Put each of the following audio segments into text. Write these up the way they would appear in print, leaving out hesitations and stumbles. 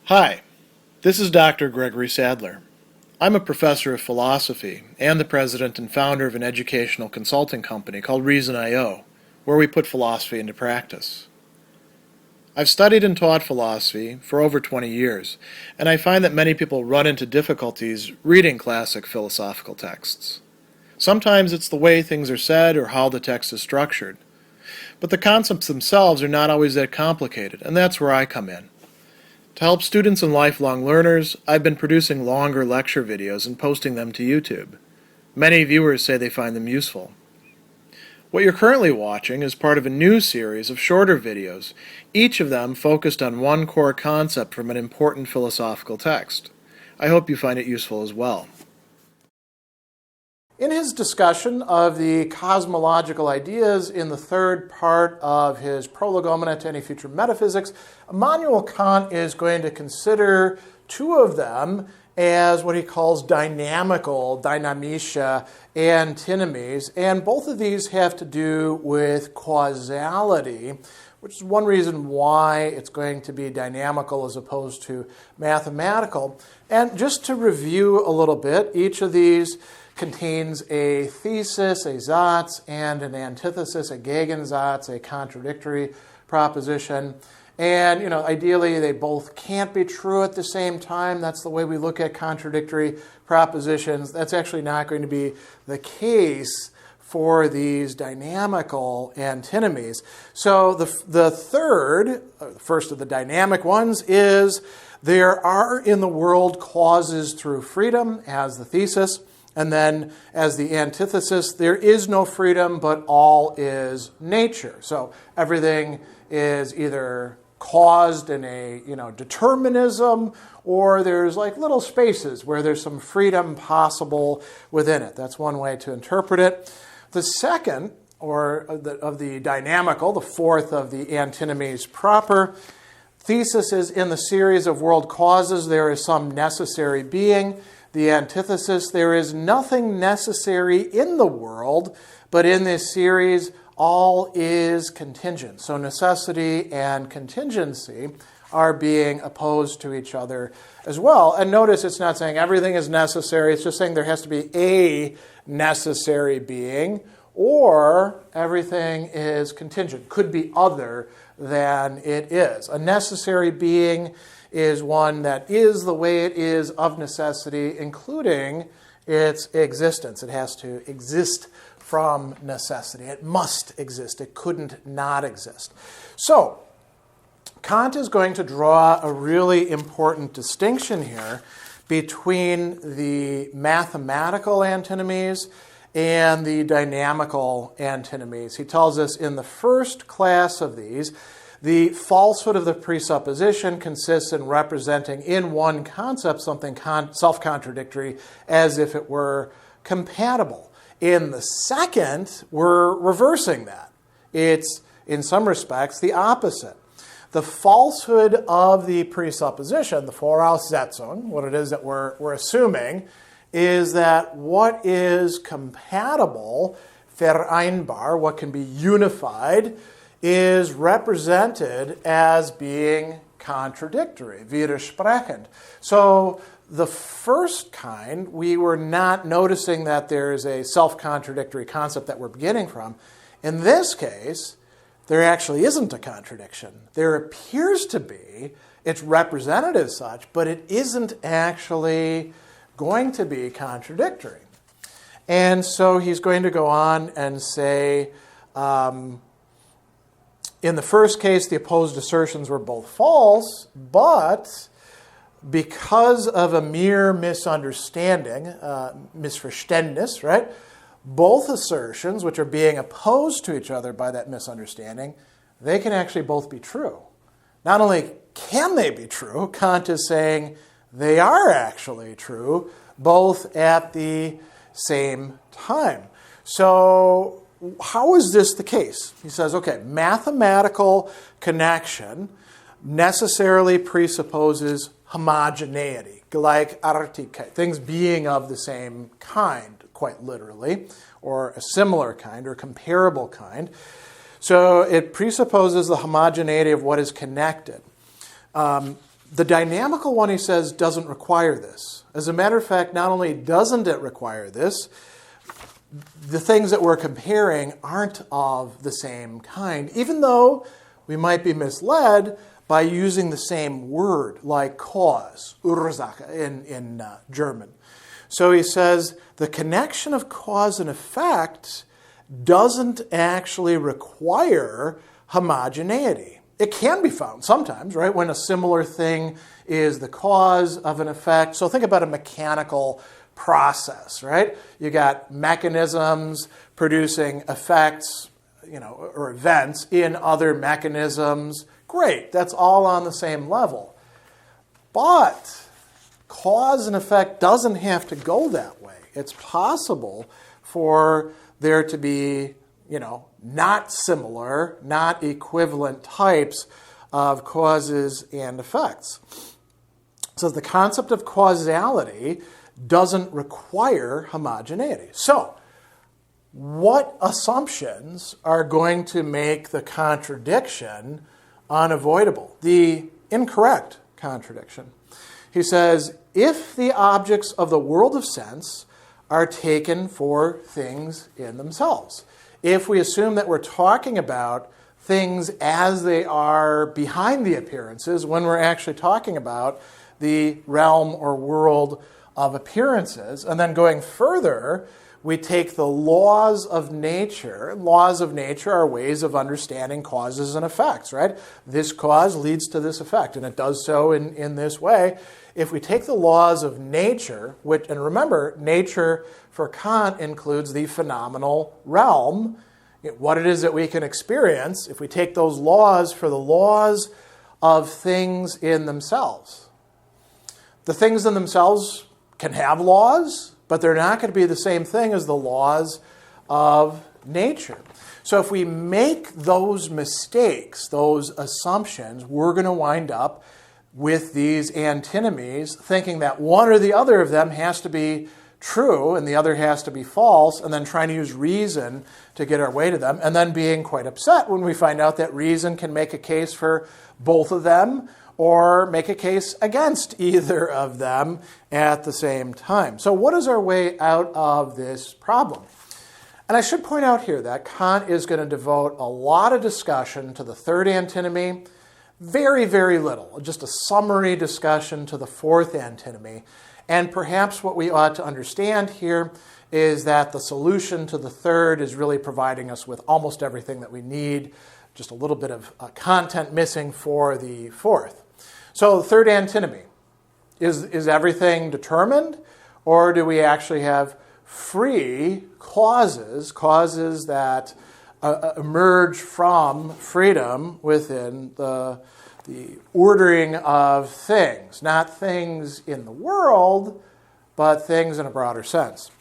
Hi, this is Dr. Gregory Sadler. I'm a professor of philosophy and the president and founder of an educational consulting company called Reason.io, where we put philosophy into practice. I've studied and taught philosophy for over 20 years, and I find that many people run into difficulties reading classic philosophical texts. Sometimes it's the way things are said or how the text is structured. But the concepts themselves are not always that complicated, and that's where I come in. To help students and lifelong learners, I've been producing longer lecture videos and posting them to YouTube. Many viewers say they find them useful. What you're currently watching is part of a new series of shorter videos, each of them focused on one core concept from an important philosophical text. I hope you find it useful as well. In his discussion of the cosmological ideas in the third part of his Prolegomena to Any Future Metaphysics, Immanuel Kant is going to consider two of them as what he calls dynamical, dynamische, antinomies, and both of these have to do with causality, which is one reason why it's going to be dynamical as opposed to mathematical. And just to review a little bit, each of these contains a thesis, a Satz, and an antithesis, a Gegensatz, a contradictory proposition. And, ideally they both can't be true at the same time. That's the way we look at contradictory propositions. That's actually not going to be the case for these dynamical antinomies. So the first of the dynamic ones is there are in the world causes through freedom as the thesis. And then as the antithesis, there is no freedom, but all is nature. So everything is either caused in a determinism, or there's like little spaces where there's some freedom possible within it. That's one way to interpret it. The second, of the dynamical, the fourth of the antinomies proper, thesis is in the series of world causes there is some necessary being. The antithesis, there is nothing necessary in the world, but in this series, all is contingent. So necessity and contingency are being opposed to each other as well. And notice it's not saying everything is necessary. It's just saying there has to be a necessary being, or everything is contingent. Could be other than it is. A necessary being is one that is the way it is of necessity, including its existence. It has to exist from necessity. It must exist. It couldn't not exist. So, Kant is going to draw a really important distinction here between the mathematical antinomies and the dynamical antinomies. He tells us in the first class of these, the falsehood of the presupposition consists in representing in one concept something self-contradictory as if it were compatible. In the second, we're reversing that. It's, in some respects, the opposite. The falsehood of the presupposition, the Voraussetzung, what it is that we're assuming, is that what is compatible, vereinbar, what can be unified, is represented as being contradictory, widersprechend. So the first kind, we were not noticing that there's a self-contradictory concept that we're beginning from. In this case, there actually isn't a contradiction. There appears to be, it's represented as such, but it isn't actually going to be contradictory. And so he's going to go on and say, in the first case, the opposed assertions were both false, but because of a mere misunderstanding, Missverständnis, right? Both assertions, which are being opposed to each other by that misunderstanding, they can actually both be true. Not only can they be true, Kant is saying they are actually true, both at the same time. So how is this the case? He says, okay, mathematical connection necessarily presupposes homogeneity, Gleichartigkeit, things being of the same kind, quite literally, or a similar kind or comparable kind. So it presupposes the homogeneity of what is connected. The dynamical one, he says, doesn't require this. As a matter of fact, not only doesn't it require this, the things that we're comparing aren't of the same kind, even though we might be misled by using the same word, like cause, Ursache in German. So he says the connection of cause and effect doesn't actually require homogeneity. It can be found sometimes, right, when a similar thing is the cause of an effect. So think about a mechanical process, right? You got mechanisms producing effects, or events in other mechanisms. Great, that's all on the same level. But cause and effect doesn't have to go that way. It's possible for there to be, not similar, not equivalent types of causes and effects. So the concept of causality doesn't require homogeneity. So what assumptions are going to make the contradiction unavoidable? The incorrect contradiction. He says, if the objects of the world of sense are taken for things in themselves, if we assume that we're talking about things as they are behind the appearances, when we're actually talking about the realm or world of appearances, and then going further, we take the laws of nature. Laws of nature are ways of understanding causes and effects, right? This cause leads to this effect, and it does so in this way. If we take the laws of nature, and remember, nature for Kant includes the phenomenal realm, what it is that we can experience, if we take those laws for the laws of things in themselves. The things in themselves can have laws, but they're not going to be the same thing as the laws of nature. So if we make those mistakes, those assumptions, we're going to wind up with these antinomies, thinking that one or the other of them has to be true and the other has to be false, and then trying to use reason to get our way to them, and then being quite upset when we find out that reason can make a case for both of them or make a case against either of them at the same time. So what is our way out of this problem? And I should point out here that Kant is going to devote a lot of discussion to the third antinomy, very, very little, just a summary discussion to the fourth antinomy. And perhaps what we ought to understand here is that the solution to the third is really providing us with almost everything that we need, just a little bit of content missing for the fourth. So the third antinomy, is everything determined, or do we actually have free causes that emerge from freedom within the ordering of things, not things in the world, but things in a broader sense.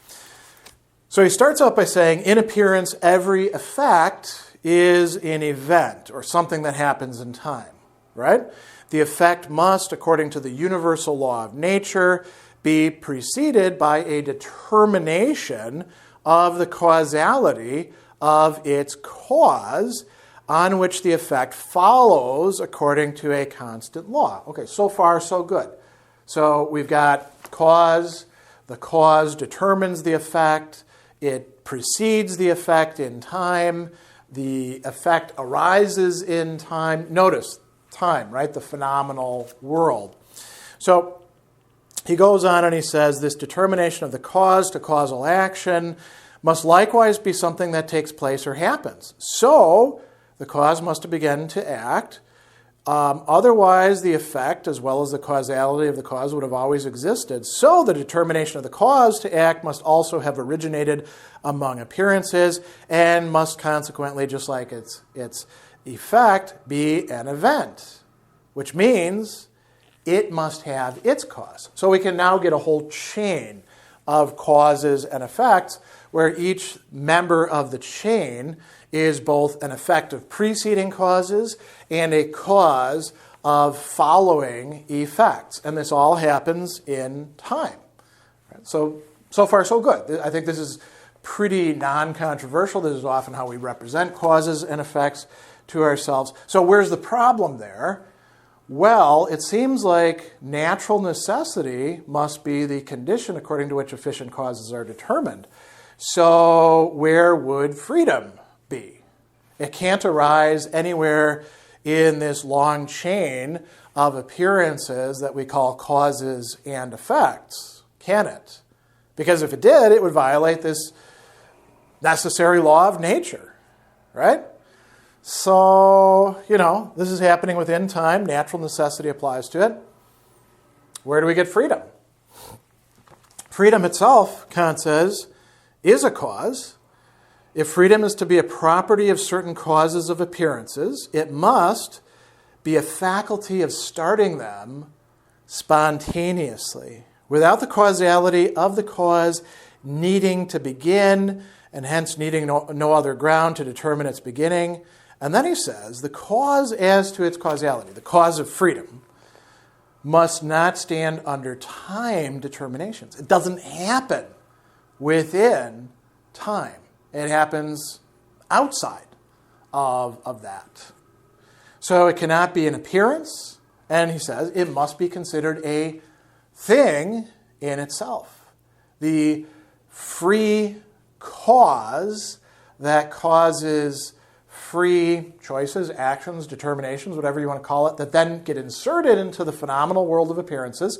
So he starts out by saying, in appearance, every effect is an event or something that happens in time, right? The effect must, according to the universal law of nature, be preceded by a determination of the causality of its cause, on which the effect follows according to a constant law. Okay, so far so good. So we've got cause. The cause determines the effect. It precedes the effect in time. The effect arises in time. Notice time, right? The phenomenal world. So he goes on and he says, this determination of the cause to causal action must likewise be something that takes place or happens. So the cause must begin to act. Otherwise, the effect, as well as the causality of the cause, would have always existed. So the determination of the cause to act must also have originated among appearances and must consequently, just like its effect, be an event, which means it must have its cause. So we can now get a whole chain of causes and effects where each member of the chain is both an effect of preceding causes and a cause of following effects. And this all happens in time. So far, so good. I think this is pretty non-controversial. This is often how we represent causes and effects to ourselves. So where's the problem there? Well, it seems like natural necessity must be the condition according to which efficient causes are determined. So where would freedom be? It can't arise anywhere in this long chain of appearances that we call causes and effects, can it? Because if it did, it would violate this necessary law of nature, right? So, this is happening within time. Natural necessity applies to it. Where do we get freedom? Freedom itself, Kant says, is a cause. If freedom is to be a property of certain causes of appearances, it must be a faculty of starting them spontaneously, without the causality of the cause needing to begin, and hence needing no other ground to determine its beginning. And then he says, the cause as to its causality, the cause of freedom, must not stand under time determinations. It doesn't happen within time. It happens outside of that. So it cannot be an appearance, and he says it must be considered a thing in itself. The free cause that causes free choices, actions, determinations, whatever you want to call it, that then get inserted into the phenomenal world of appearances,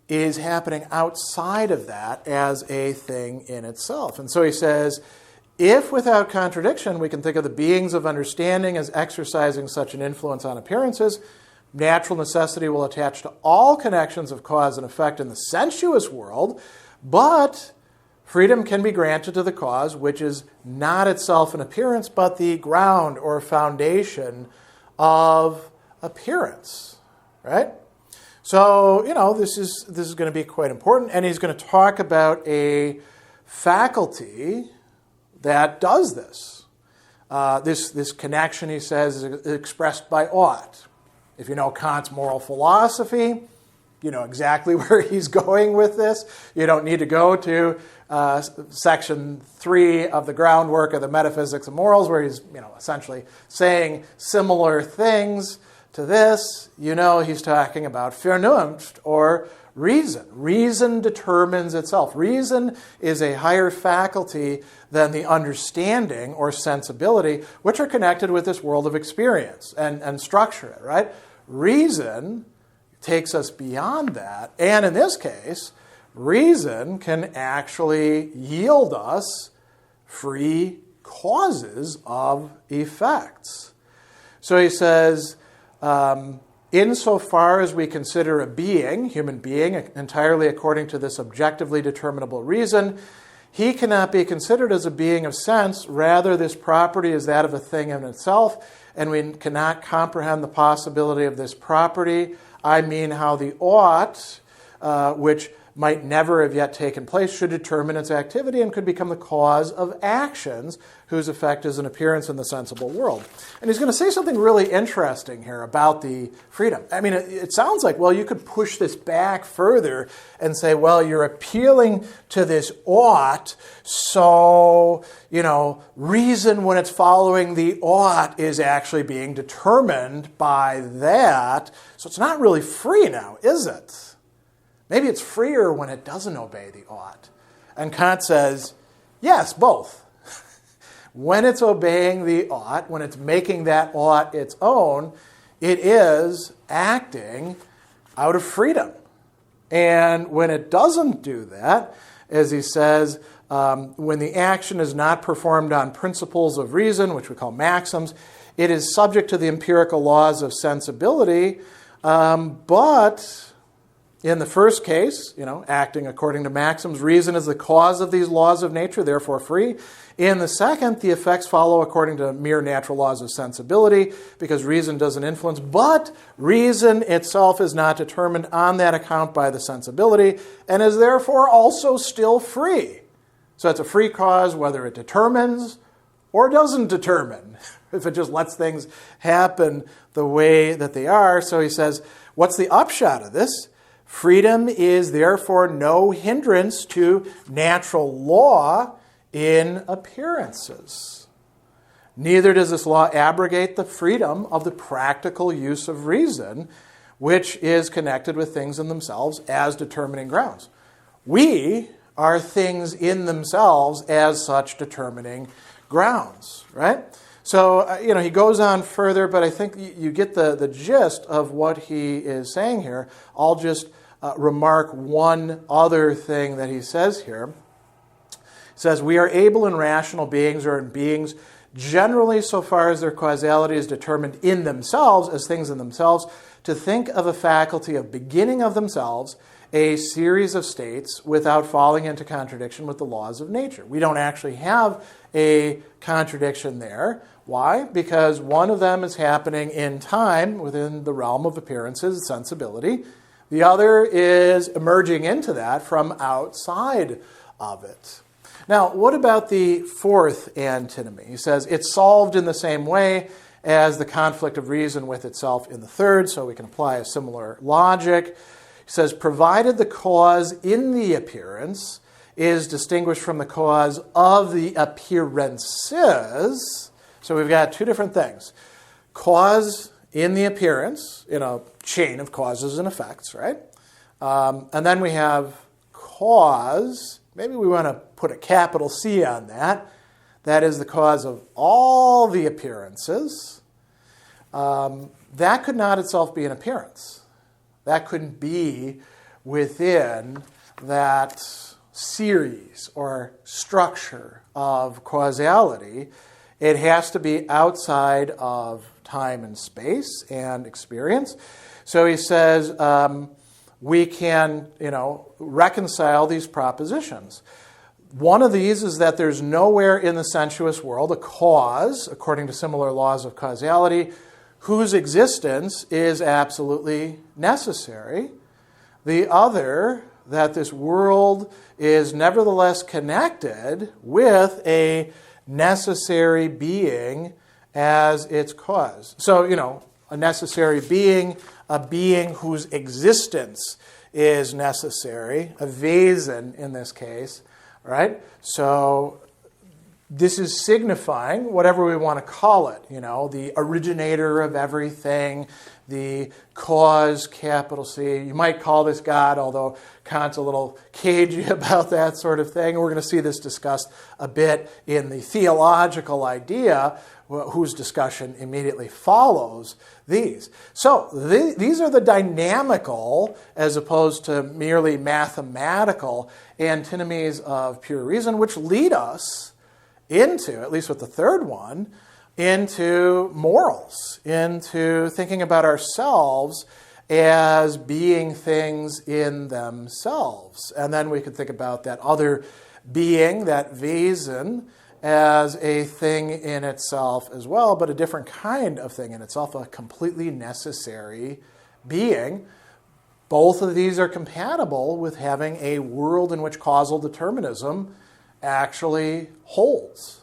is happening outside of that as a thing in itself. And so he says, if without contradiction we can think of the beings of understanding as exercising such an influence on appearances, natural necessity will attach to all connections of cause and effect in the sensuous world, but freedom can be granted to the cause, which is not itself an appearance, but the ground or foundation of appearance, right? So, this is going to be quite important, and he's going to talk about a faculty that does this. This connection, he says, is expressed by ought. If you know Kant's moral philosophy, you know exactly where he's going with this. You don't need to go to section 3 of the groundwork of the Metaphysics of Morals, where he's essentially saying similar things to this. He's talking about Vernunft, or reason. Reason determines itself. Reason is a higher faculty than the understanding or sensibility, which are connected with this world of experience and structure it, right? Reason takes us beyond that, and in this case, reason can actually yield us free causes of effects. So he says, insofar as we consider a being, human being, entirely according to this objectively determinable reason, he cannot be considered as a being of sense. Rather, this property is that of a thing in itself, and we cannot comprehend the possibility of this property. I mean how the ought, which might never have yet taken place, should determine its activity and could become the cause of actions whose effect is an appearance in the sensible world. And he's going to say something really interesting here about the freedom. I mean, it sounds like, well, you could push this back further and say, well, you're appealing to this ought, so, reason when it's following the ought is actually being determined by that. So it's not really free now, is it? Maybe it's freer when it doesn't obey the ought. And Kant says, yes, both. When it's obeying the ought, when it's making that ought its own, it is acting out of freedom. And when it doesn't do that, as he says, when the action is not performed on principles of reason, which we call maxims, it is subject to the empirical laws of sensibility, but in the first case, acting according to maxims, reason is the cause of these laws of nature, therefore free. In the second, the effects follow according to mere natural laws of sensibility, because reason doesn't influence, but reason itself is not determined on that account by the sensibility, and is therefore also still free. So it's a free cause whether it determines or doesn't determine, if it just lets things happen the way that they are. So he says, what's the upshot of this? Freedom is therefore no hindrance to natural law in appearances. Neither does this law abrogate the freedom of the practical use of reason, which is connected with things in themselves as determining grounds. We are things in themselves as such determining grounds, right? So, he goes on further, but I think you get the gist of what he is saying here. I'll just remark one other thing that he says here. He says, we are able in rational beings or in beings generally so far as their causality is determined in themselves, as things in themselves, to think of a faculty of beginning of themselves, a series of states without falling into contradiction with the laws of nature. We don't actually have a contradiction there. Why? Because one of them is happening in time within the realm of appearances, sensibility. The other is emerging into that from outside of it. Now, what about the fourth antinomy? He says it's solved in the same way as the conflict of reason with itself in the third, so we can apply a similar logic. He says, provided the cause in the appearance is distinguished from the cause of the appearances. So we've got two different things. Cause in the appearance, in a chain of causes and effects, right? And then we have cause. Maybe we want to put a capital C on that. That is the cause of all the appearances. That could not itself be an appearance. That couldn't be within that series or structure of causality. It has to be outside of time and space and experience. So he says we can, reconcile these propositions. One of these is that there's nowhere in the sensuous world a cause, according to similar laws of causality, whose existence is absolutely necessary. The other, that this world is nevertheless connected with a necessary being as its cause. So, a necessary being, a being whose existence is necessary, a Wesen in this case, right? So this is signifying whatever we want to call it, the originator of everything, the cause, capital C. You might call this God, although Kant's a little cagey about that sort of thing. We're going to see this discussed a bit in the theological idea, whose discussion immediately follows these. So these are the dynamical, as opposed to merely mathematical, antinomies of pure reason, which lead us into, at least with the third one, into morals, into thinking about ourselves as being things in themselves. And then we could think about that other being, that Wesen, as a thing in itself as well, but a different kind of thing in itself, a completely necessary being. Both of these are compatible with having a world in which causal determinism actually holds.